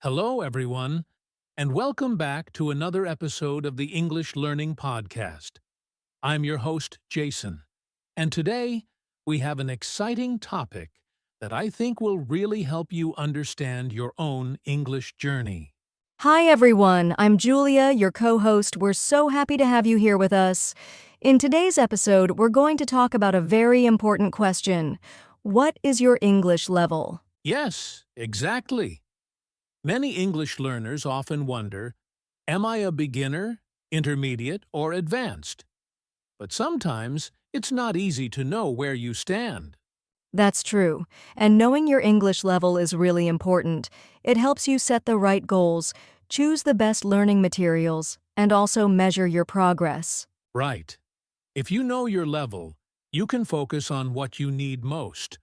Hello, everyone, and welcome back to another episode of the English Learning Podcast. I'm your host, Jason, and today we have an exciting topic that I think will really help you understand your own English journey. Hi, everyone. I'm Julia, your co-host. We're so happy to have you here with us. In today's episode, we're going to talk about a very important question. What is your English level? Yes, exactly. Many English learners often wonder, am I a beginner, intermediate, or advanced? But sometimes it's not easy to know where you stand. That's true. And knowing your English level is really important. It helps you set the right goals, choose the best learning materials, and also measure your progress. Right. If you know your level, you can focus on what you need most.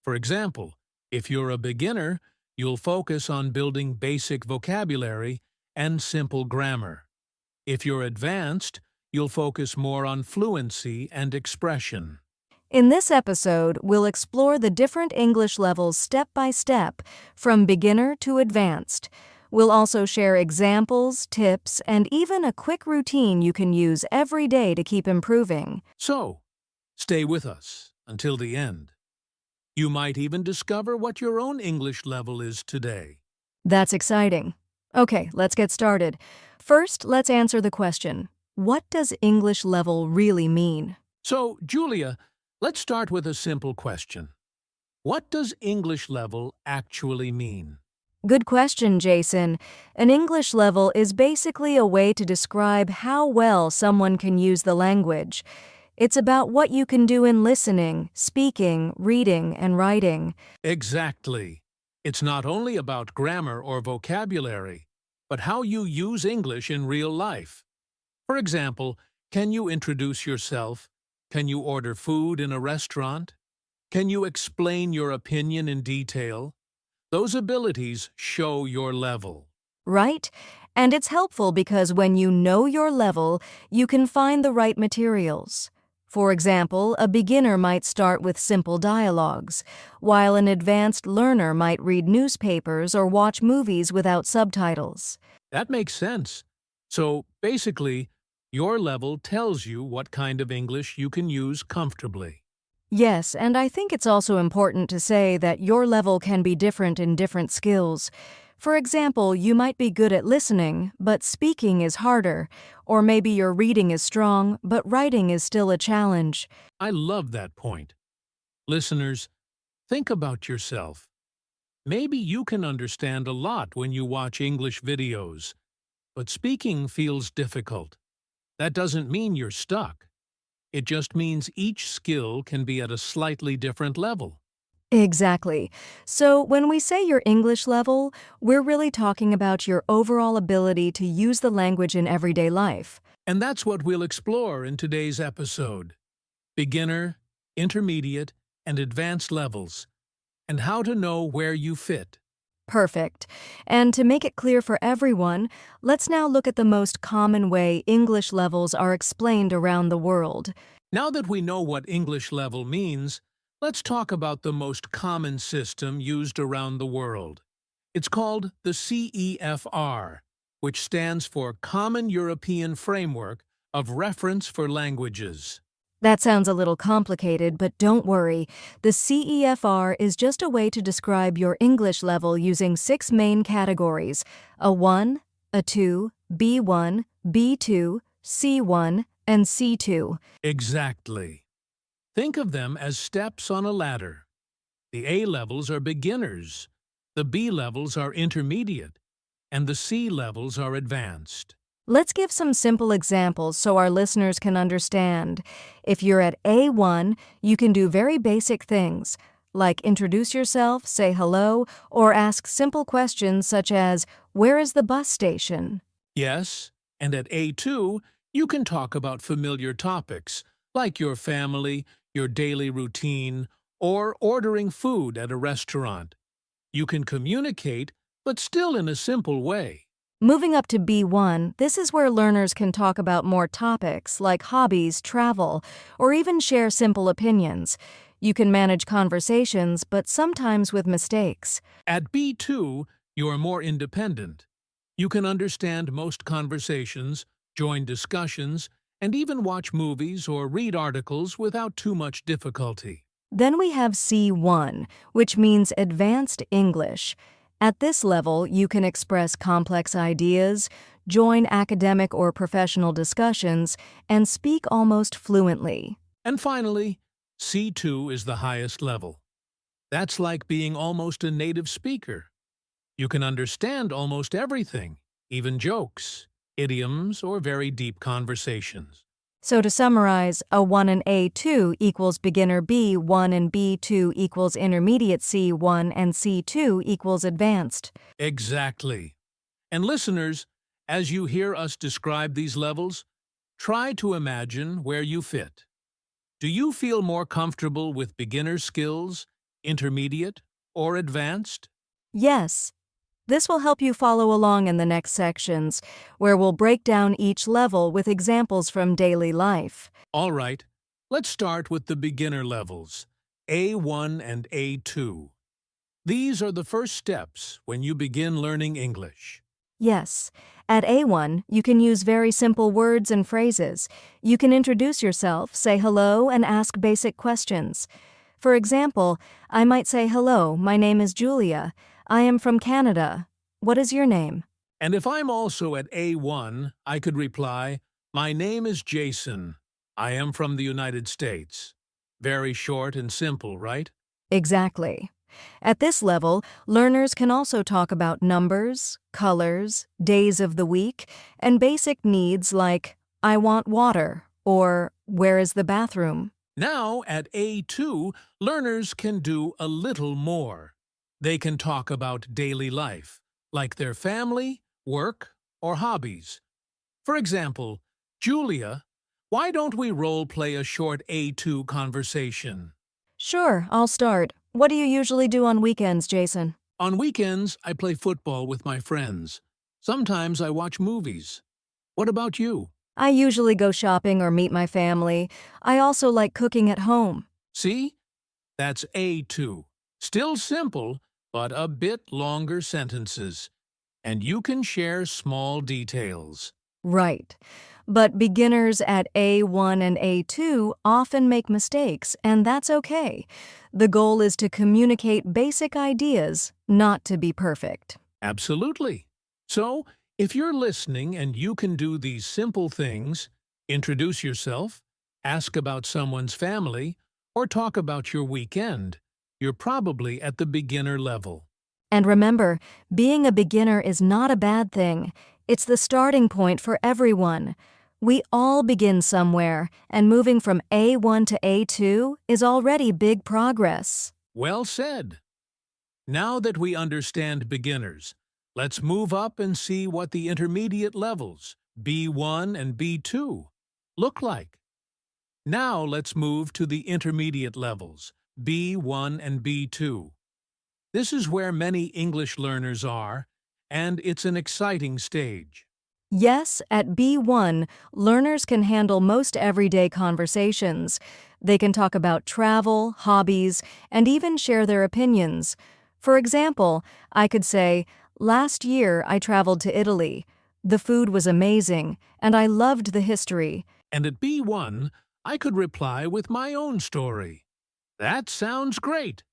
For example, if you're a beginner, you'll focus on building basic vocabulary and simple grammar. If you're advanced, you'll focus more on fluency and expression. In this episode, we'll explore the different English levels step by step, from beginner to advanced. We'll also share examples, tips, and even a quick routine you can use every day to keep improving. So, stay with us until the end. You might even discover what your own English level is today. That's exciting. Okay, let's get started. First, let's answer the question, what does English level really mean? So, Julia, let's start with a simple question. What does English level actually mean? Good question, Jason. An English level is basically a way to describe how well someone can use the language. It's about what you can do in listening, speaking, reading, and writing. Exactly. It's not only about grammar or vocabulary, but how you use English in real life. For example, can you introduce yourself? Can you order food in a restaurant? Can you explain your opinion in detail? Those abilities show your level. Right? And it's helpful because when you know your level, you can find the right materials. For example, a beginner might start with simple dialogues, while an advanced learner might read newspapers or watch movies without subtitles. That makes sense. So, basically, your level tells you what kind of English you can use comfortably. Yes, and I think it's also important to say that your level can be different in different skills. For example, you might be good at listening, but speaking is harder, or maybe your reading is strong, but writing is still a challenge. I love that point. Listeners, think about yourself. Maybe you can understand a lot when you watch English videos, but speaking feels difficult. That doesn't mean you're stuck. It just means each skill can be at a slightly different level. Exactly. So when we say your English level, we're really talking about your overall ability to use the language in everyday life. And that's what we'll explore in today's episode. Beginner, intermediate, and advanced levels, and how to know where you fit. Perfect. And to make it clear for everyone, let's now look at the most common way English levels are explained around the world. Now that we know what English level means, let's talk about the most common system used around the world. It's called the CEFR, which stands for Common European Framework of Reference for Languages. That sounds a little complicated, but don't worry. The CEFR is just a way to describe your English level using 6 main categories: a 1, a 2, B1, B2, C1, and C2. Exactly. Think of them as steps on a ladder. The A levels are beginners, the B levels are intermediate, and the C levels are advanced. Let's give some simple examples so our listeners can understand. If you're at A1, you can do very basic things, like introduce yourself, say hello, or ask simple questions such as, "Where is the bus station?" Yes, and at A2, you can talk about familiar topics, like your family, your daily routine, or ordering food at a restaurant. You can communicate, but still in a simple way. Moving up to B1, this is where learners can talk about more topics like hobbies, travel, or even share simple opinions. You can manage conversations, but sometimes with mistakes. At B2, You are more independent. You can understand most conversations, join discussions, and even watch movies or read articles without too much difficulty. Then we have C1, which means Advanced English. At this level, you can express complex ideas, join academic or professional discussions, and speak almost fluently. And finally, C2 is the highest level. That's like being almost a native speaker. You can understand almost everything, even jokes, idioms, or very deep conversations. So to summarize, A1 and A2 equals beginner B1 and B2 equals intermediate C1 and C2 equals advanced. Exactly. And listeners, as you hear us describe these levels, try to imagine where you fit. Do you feel more comfortable with beginner skills, intermediate, or advanced? Yes, this will help you follow along in the next sections, where we'll break down each level with examples from daily life. All right, let's start with the beginner levels, A1 and A2. These are the first steps when you begin learning English. Yes, at A1, you can use very simple words and phrases. You can introduce yourself, say hello, and ask basic questions. For example, I might say, "Hello, my name is Julia. I am from Canada. What is your name?" And if I'm also at A1, I could reply, "My name is Jason. I am from the United States." Very short and simple, right? Exactly. At this level, learners can also talk about numbers, colors, days of the week, and basic needs like, "I want water," or "Where is the bathroom?" Now, at A2, learners can do a little more. They can talk about daily life, like their family, work, or hobbies. For example, Julia, why don't we role-play a short A2 conversation? Sure, I'll start. What do you usually do on weekends, Jason? On weekends, I play football with my friends. Sometimes I watch movies. What about you? I usually go shopping or meet my family. I also like cooking at home. See? That's A2. Still simple, but a bit longer sentences. And you can share small details. Right. But beginners at A1 and A2 often make mistakes, and that's okay. The goal is to communicate basic ideas, not to be perfect. Absolutely. So, if you're listening and you can do these simple things, introduce yourself, ask about someone's family, or talk about your weekend, you're probably at the beginner level. And remember, being a beginner is not a bad thing. It's the starting point for everyone. We all begin somewhere, and moving from A1 to A2 is already big progress. Well said. Now that we understand beginners, let's move up and see what the intermediate levels, B1 and B2, look like. Now let's move to the intermediate levels, B1 and B2. This is where many English learners are, and it's an exciting stage. Yes, at B1, learners can handle most everyday conversations. They can talk about travel, hobbies, and even share their opinions. For example, I could say, "Last year I traveled to Italy. The food was amazing, and I loved the history." And at B1, I could reply with my own story. That sounds great.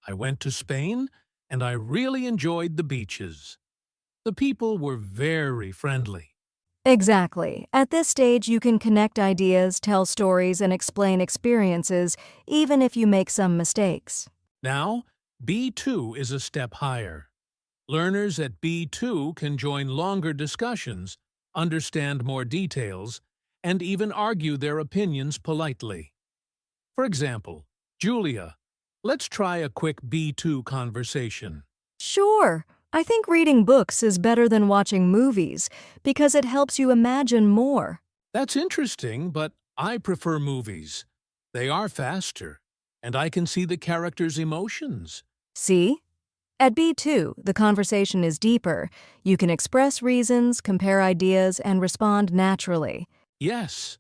I went to Spain, and I really enjoyed the beaches. The people were very friendly. Exactly. At this stage, you can connect ideas, tell stories, and explain experiences, even if you make some mistakes. Now, B2 is a step higher. Learners at B2 can join longer discussions, understand more details, and even argue their opinions politely. For example, Julia, let's try a quick B2 conversation. Sure. I think reading books is better than watching movies because it helps you imagine more. That's interesting, but I prefer movies. They are faster, and I can see the characters' emotions. See? At B2, the conversation is deeper. You can express reasons, compare ideas, and respond naturally. Yes.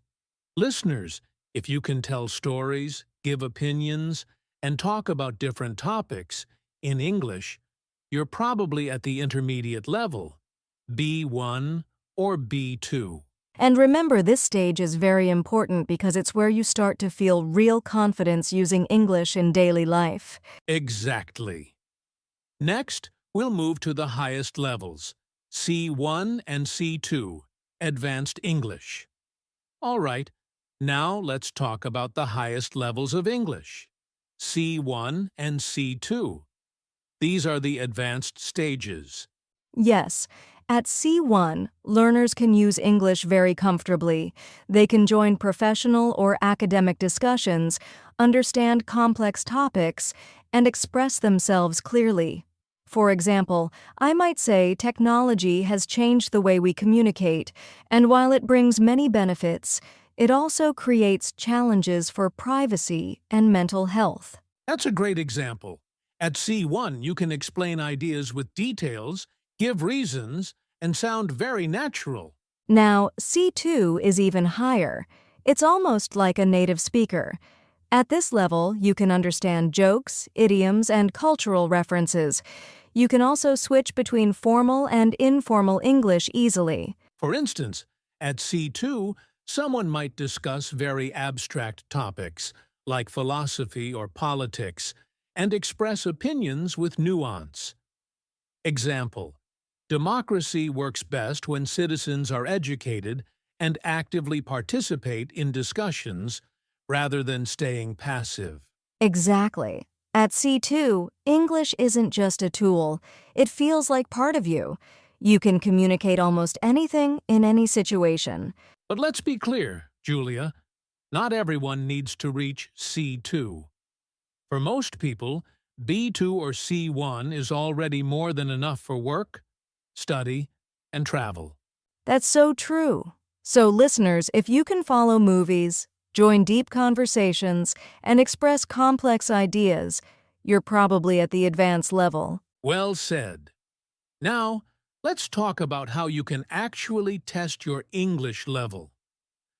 Listeners, if you can tell stories, give opinions, and talk about different topics in English, you're probably at the intermediate level, B1 or B2. And remember, this stage is very important because it's where you start to feel real confidence using English in daily life. Exactly. Next, we'll move to the highest levels, C1 and C2, Advanced English. All right, now let's talk about the highest levels of English, C1 and C2. These are the advanced stages. Yes, at C1, learners can use English very comfortably. They can join professional or academic discussions, understand complex topics, and express themselves clearly. For example, I might say technology has changed the way we communicate, and while it brings many benefits, it also creates challenges for privacy and mental health. That's a great example. At C1, you can explain ideas with details, give reasons, and sound very natural. Now, C2 is even higher. It's almost like a native speaker. At this level, you can understand jokes, idioms, and cultural references. You can also switch between formal and informal English easily. For instance, at C2, someone might discuss very abstract topics, like philosophy or politics, and express opinions with nuance. Example: democracy works best when citizens are educated and actively participate in discussions rather than staying passive. Exactly. At C2, English isn't just a tool, it feels like part of you. You can communicate almost anything in any situation. But let's be clear, Julia, not everyone needs to reach C2. For most people, B2 or C1 is already more than enough for work, study, and travel. That's so true. So, listeners, if you can follow movies, join deep conversations, and express complex ideas, you're probably at the advanced level. Well said. Now, let's talk about how you can actually test your English level.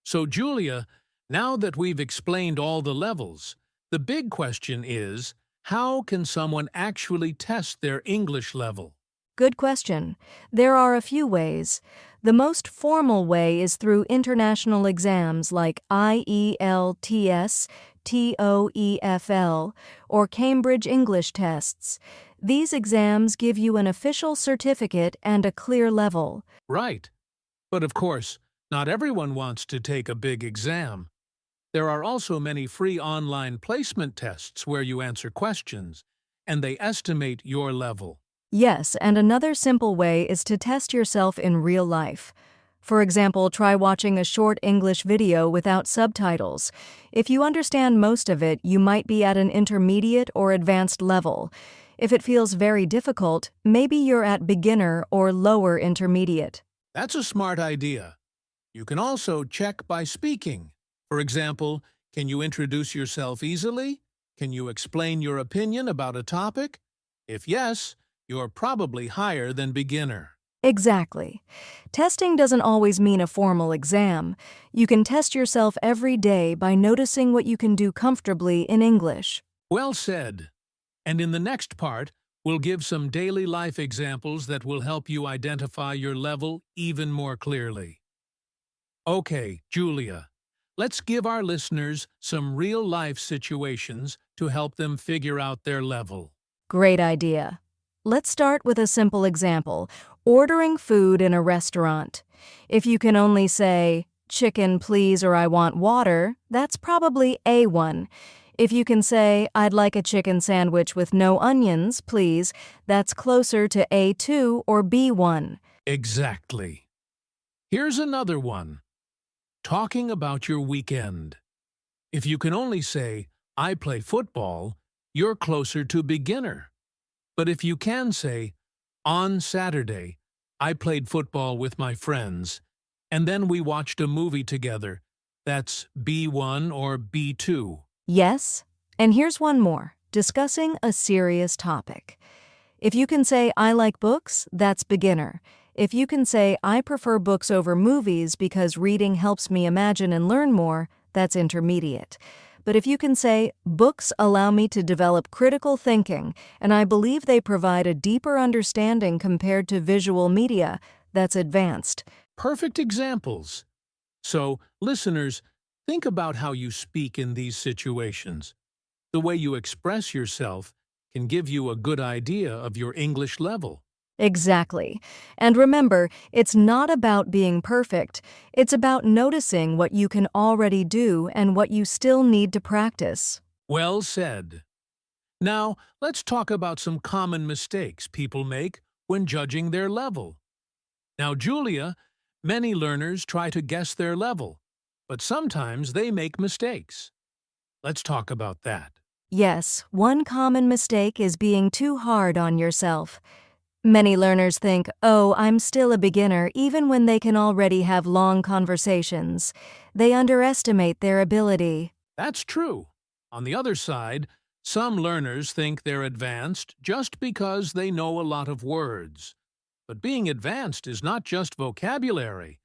So, Julia, now that we've explained all the levels, the big question is, how can someone actually test their English level? Good question. There are a few ways. The most formal way is through international exams like IELTS, TOEFL, or Cambridge English tests. These exams give you an official certificate and a clear level. Right. But of course, not everyone wants to take a big exam. There are also many free online placement tests where you answer questions, and they estimate your level. Yes, and another simple way is to test yourself in real life. For example, try watching a short English video without subtitles. If you understand most of it, you might be at an intermediate or advanced level. If it feels very difficult, maybe you're at beginner or lower intermediate. That's a smart idea. You can also check by speaking. For example, can you introduce yourself easily? Can you explain your opinion about a topic? If yes, you're probably higher than beginner. Exactly. Testing doesn't always mean a formal exam. You can test yourself every day by noticing what you can do comfortably in English. Well said. And in the next part, we'll give some daily life examples that will help you identify your level even more clearly. Okay, Julia, let's give our listeners some real-life situations to help them figure out their level. Great idea. Let's start with a simple example, ordering food in a restaurant. If you can only say, "Chicken, please," or "I want water," that's probably A1. If you can say, "I'd like a chicken sandwich with no onions, please," that's closer to A2 or B1. Exactly. Here's another one. Talking about your weekend. If you can only say, "I play football," you're closer to beginner. But if you can say, "On Saturday, I played football with my friends, and then we watched a movie together," that's B1 or B2. Yes, and here's one more, discussing a serious topic. If you can say, "I like books," that's beginner. If you can say, "I prefer books over movies because reading helps me imagine and learn more," that's intermediate. But if you can say, books allow me to develop critical thinking, and I believe they provide a deeper understanding compared to visual media, that's advanced. Perfect examples. So, listeners, think about how you speak in these situations. The way you express yourself can give you a good idea of your English level. Exactly. And remember, it's not about being perfect. It's about noticing what you can already do and what you still need to practice. Well said. Now, let's talk about some common mistakes people make when judging their level. Now, Julia, many learners try to guess their level, but sometimes they make mistakes. Let's talk about that. Yes, one common mistake is being too hard on yourself. Many learners think, oh, I'm still a beginner, even when they can already have long conversations. They underestimate their ability. That's true. On the other side, some learners think they're advanced just because they know a lot of words. But being advanced is not just vocabulary.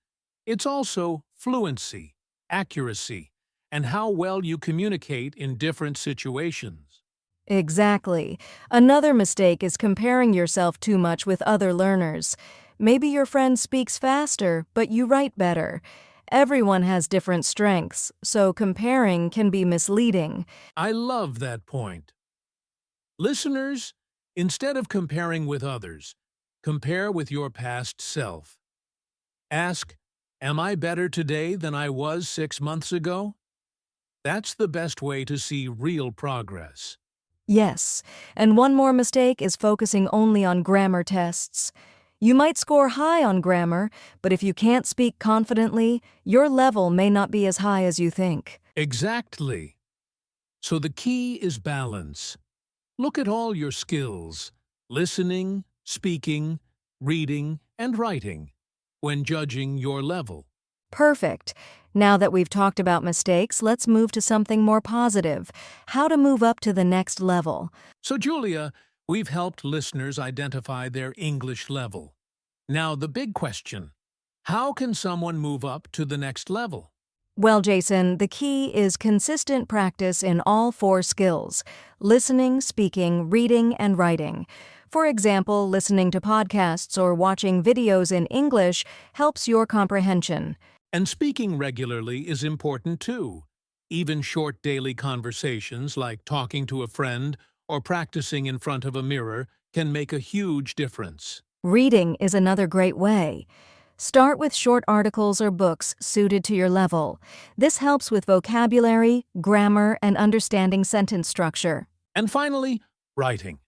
It's also fluency, accuracy, and how well you communicate in different situations. Exactly. Another mistake is comparing yourself too much with other learners. Maybe your friend speaks faster, but you write better. Everyone has different strengths, so comparing can be misleading. I love that point. Listeners, instead of comparing with others, compare with your past self. Ask, am I better today than I was 6 months ago? That's the best way to see real progress. Yes, and one more mistake is focusing only on grammar tests. You might score high on grammar, but if you can't speak confidently, your level may not be as high as you think. Exactly. So the key is balance. Look at all your skills, listening, speaking, reading, and writing, when judging your level. Perfect. Now that we've talked about mistakes, let's move to something more positive. How to move up to the next level. So, Julia, we've helped listeners identify their English level. Now, the big question, how can someone move up to the next level? Well, Jason, the key is consistent practice in all four skills: listening, speaking, reading, and writing. For example, listening to podcasts or watching videos in English helps your comprehension. And speaking regularly is important too. Even short daily conversations like talking to a friend or practicing in front of a mirror can make a huge difference. Reading is another great way. Start with short articles or books suited to your level. This helps with vocabulary, grammar, and understanding sentence structure. And finally, writing.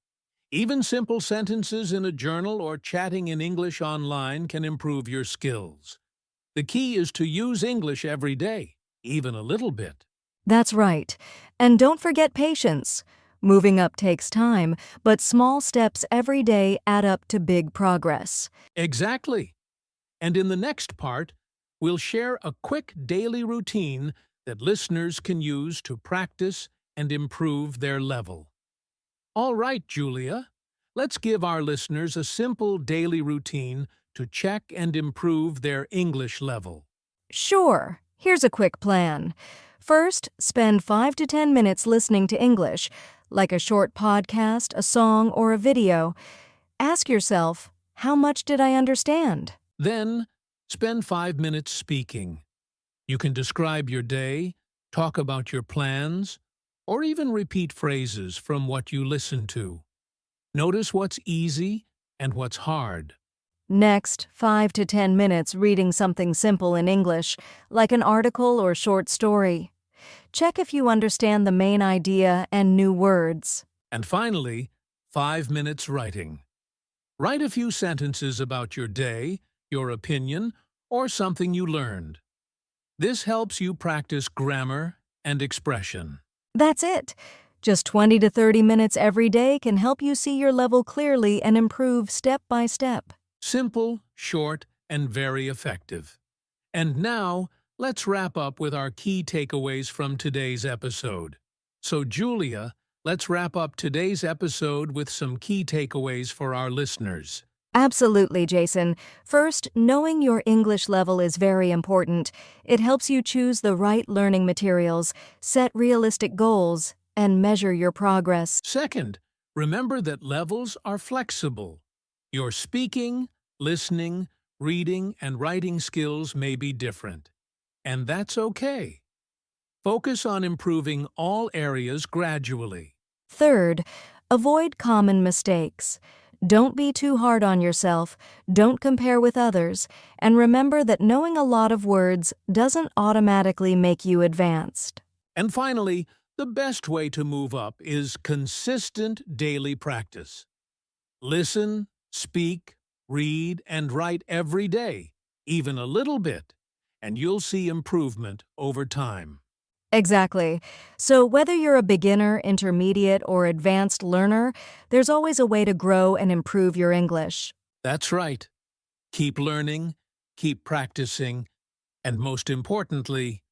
Even simple sentences in a journal or chatting in English online can improve your skills. The key is to use English every day, even a little bit. That's right. And don't forget patience. Moving up takes time, but small steps every day add up to big progress. Exactly. And in the next part, we'll share a quick daily routine that listeners can use to practice and improve their level. All right, Julia, let's give our listeners a simple daily routine to check and improve their English level. Sure, here's a quick plan. First, spend 5 to 10 minutes listening to English, like a short podcast, a song, or a video. Ask yourself, how much did I understand? Then, spend 5 minutes speaking. You can describe your day, talk about your plans, or even repeat phrases from what you listen to. Notice what's easy and what's hard. Next, 5 to 10 minutes reading something simple in English, like an article or short story. Check if you understand the main idea and new words. And finally, 5 minutes writing. Write a few sentences about your day, your opinion, or something you learned. This helps you practice grammar and expression. That's it. Just 20 to 30 minutes every day can help you see your level clearly and improve step by step. Simple, short, and very effective. And now, let's wrap up with our key takeaways from today's episode. So, Julia, let's wrap up today's episode with some key takeaways for our listeners. Absolutely, Jason. First, knowing your English level is very important. It helps you choose the right learning materials, set realistic goals, and measure your progress. Second, remember that levels are flexible. Your speaking, listening, reading, and writing skills may be different, and that's okay. Focus on improving all areas gradually. Third, avoid common mistakes. Don't be too hard on yourself, don't compare with others, and remember that knowing a lot of words doesn't automatically make you advanced. And finally, the best way to move up is consistent daily practice. Listen, speak, read, and write every day, even a little bit, and you'll see improvement over time. Exactly. So whether you're a beginner, intermediate, or advanced learner, there's always a way to grow and improve your English. That's right. Keep learning, keep practicing, and most importantly,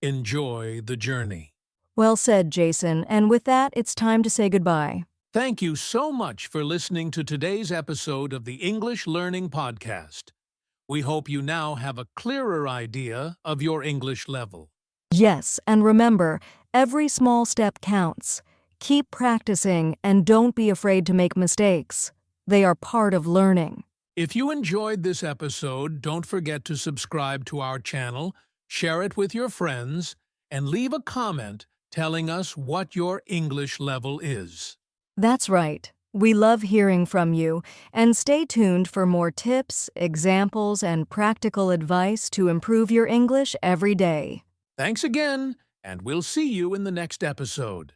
enjoy the journey. Well said, Jason. And with that, it's time to say goodbye. Thank you so much for listening to today's episode of the English Learning Podcast. We hope you now have a clearer idea of your English level. Yes, and remember, every small step counts. Keep practicing and don't be afraid to make mistakes. They are part of learning. If you enjoyed this episode, don't forget to subscribe to our channel, share it with your friends, and leave a comment telling us what your English level is. That's right. We love hearing from you, and stay tuned for more tips, examples, and practical advice to improve your English every day. Thanks again, and we'll see you in the next episode.